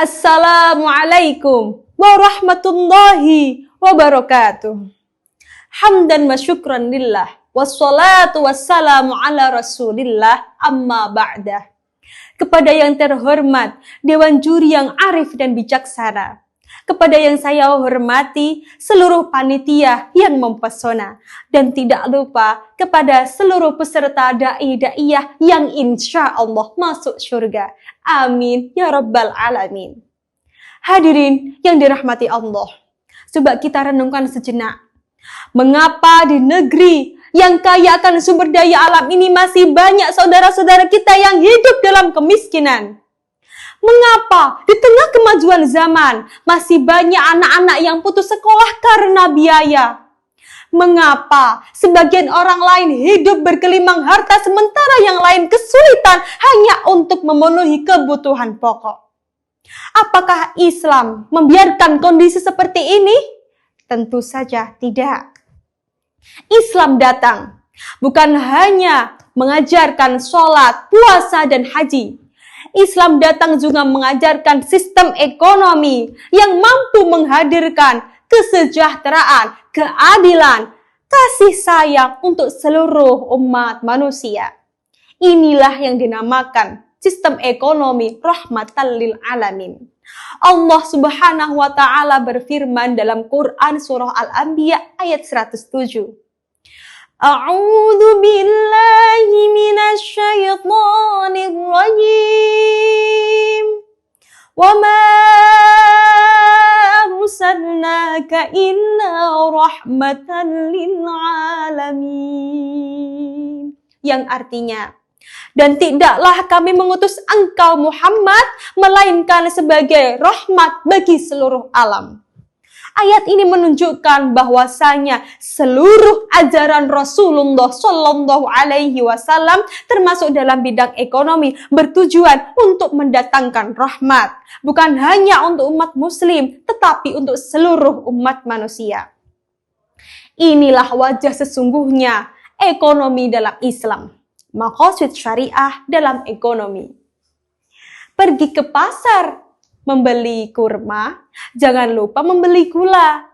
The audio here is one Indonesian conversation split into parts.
Assalamualaikum warahmatullahi wabarakatuh. Hamdan wa syukran lillah, wassalatu wassalamu ala rasulillah, amma ba'dah. Kepada yang terhormat, Dewan Juri yang arif dan bijaksana. Kepada yang saya hormati, seluruh panitia yang mempesona. Dan tidak lupa kepada seluruh peserta da'i-da'iyah yang insya Allah masuk surga. Amin ya rabbal alamin. Hadirin yang dirahmati Allah, coba kita renungkan sejenak. Mengapa di negeri yang kaya akan sumber daya alam ini masih banyak saudara-saudara kita yang hidup dalam kemiskinan? Mengapa di tengah kemajuan zaman masih banyak anak-anak yang putus sekolah karena biaya? Mengapa sebagian orang lain hidup bergelimang harta sementara yang lain kesulitan hanya untuk memenuhi kebutuhan pokok? Apakah Islam membiarkan kondisi seperti ini? Tentu saja tidak. Islam datang bukan hanya mengajarkan sholat, puasa, dan haji. Islam datang juga mengajarkan sistem ekonomi yang mampu menghadirkan kesejahteraan, keadilan, kasih sayang untuk seluruh umat manusia. Inilah yang dinamakan sistem ekonomi rahmatan lil alamin. Allah Subhanahu wa taala berfirman dalam Quran surah Al-Anbiya ayat 107. A'udzu billahi minasy syaithanir rajim. Wa ma arsalnaka illa rahmatan lil alamin. Yang artinya, dan tidaklah kami mengutus engkau Muhammad melainkan sebagai rahmat bagi seluruh alam. Ayat ini menunjukkan bahwasanya seluruh ajaran Rasulullah Shallallahu Alaihi Wasallam termasuk dalam bidang ekonomi bertujuan untuk mendatangkan rahmat, bukan hanya untuk umat muslim tetapi untuk seluruh umat manusia. Inilah wajah sesungguhnya ekonomi dalam Islam. Maqasid syariah dalam ekonomi. Pergi ke pasar membeli kurma, jangan lupa membeli gula.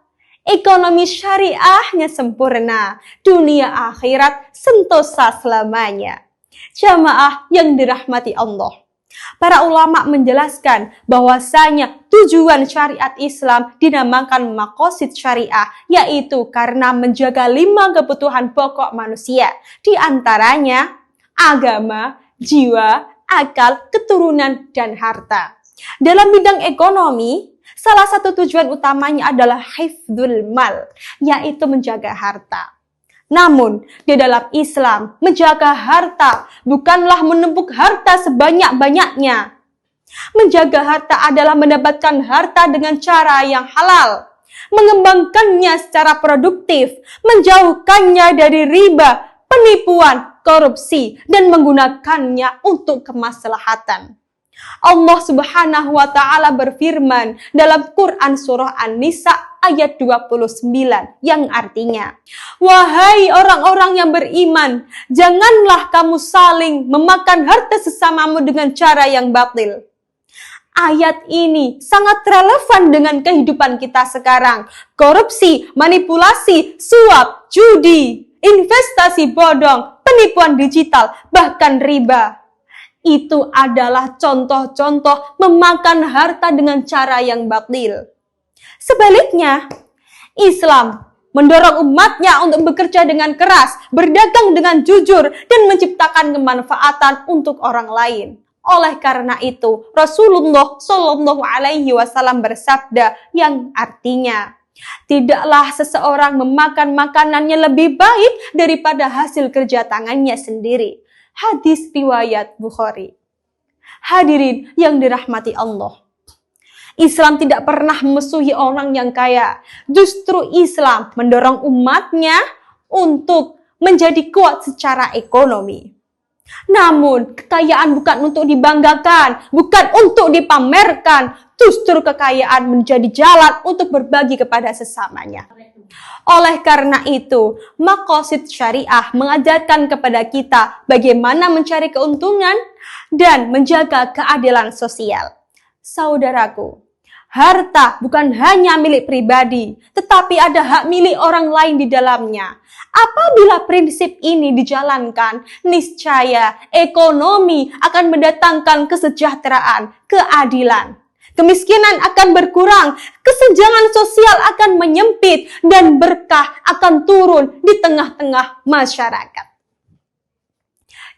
Ekonomi syariahnya sempurna, dunia akhirat sentosa selamanya. Jamaah yang dirahmati Allah, para ulama menjelaskan bahwasanya tujuan syariat Islam dinamakan maqasid syariah, yaitu karena menjaga 5 kebutuhan pokok manusia, di antaranya agama, jiwa, akal, keturunan, dan harta. Dalam bidang ekonomi, salah satu tujuan utamanya adalah hifdzul mal, yaitu menjaga harta. Namun, di dalam Islam, menjaga harta bukanlah menumpuk harta sebanyak-banyaknya. Menjaga harta adalah mendapatkan harta dengan cara yang halal, mengembangkannya secara produktif, menjauhkannya dari riba, penipuan, korupsi, dan menggunakannya untuk kemaslahatan. Allah Subhanahu wa taala berfirman dalam Quran surah An-Nisa ayat 29 yang artinya, wahai orang-orang yang beriman, janganlah kamu saling memakan harta sesamamu dengan cara yang batil. Ayat ini sangat relevan dengan kehidupan kita sekarang. Korupsi, manipulasi, suap, judi, investasi bodong, penipuan digital, bahkan riba. Itu adalah contoh-contoh memakan harta dengan cara yang batil. Sebaliknya, Islam mendorong umatnya untuk bekerja dengan keras, berdagang dengan jujur, dan menciptakan kemanfaatan untuk orang lain. Oleh karena itu, Rasulullah Shallallahu Alaihi Wasallam bersabda yang artinya, tidaklah seseorang memakan makanannya lebih baik daripada hasil kerja tangannya sendiri. Hadis riwayat Bukhari. Hadirin yang dirahmati Allah, Islam tidak pernah memusuhi orang yang kaya. Justru Islam mendorong umatnya untuk menjadi kuat secara ekonomi. Namun, kekayaan bukan untuk dibanggakan, bukan untuk dipamerkan. Justru kekayaan menjadi jalan untuk berbagi kepada sesamanya. Oleh karena itu, maqasid syariah mengajarkan kepada kita bagaimana mencari keuntungan dan menjaga keadilan sosial. Saudaraku, harta bukan hanya milik pribadi, tetapi ada hak milik orang lain di dalamnya. Apabila prinsip ini dijalankan, niscaya ekonomi akan mendatangkan kesejahteraan, keadilan. Kemiskinan akan berkurang, kesenjangan sosial akan menyempit, dan berkah akan turun di tengah-tengah masyarakat.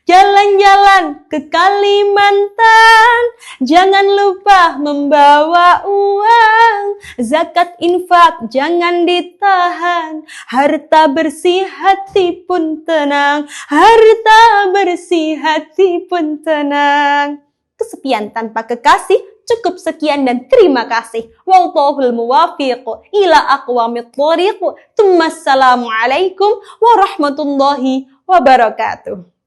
Jalan-jalan ke Kalimantan, jangan lupa membawa uang. Zakat infak jangan ditahan, harta bersih hati pun tenang, harta bersih hati pun tenang. Kesepian tanpa kekasih, cukup sekian dan terima kasih. Wallahul muwafiq ila aqwamit thoriq. Assalamualaikum warahmatullahi wabarakatuh.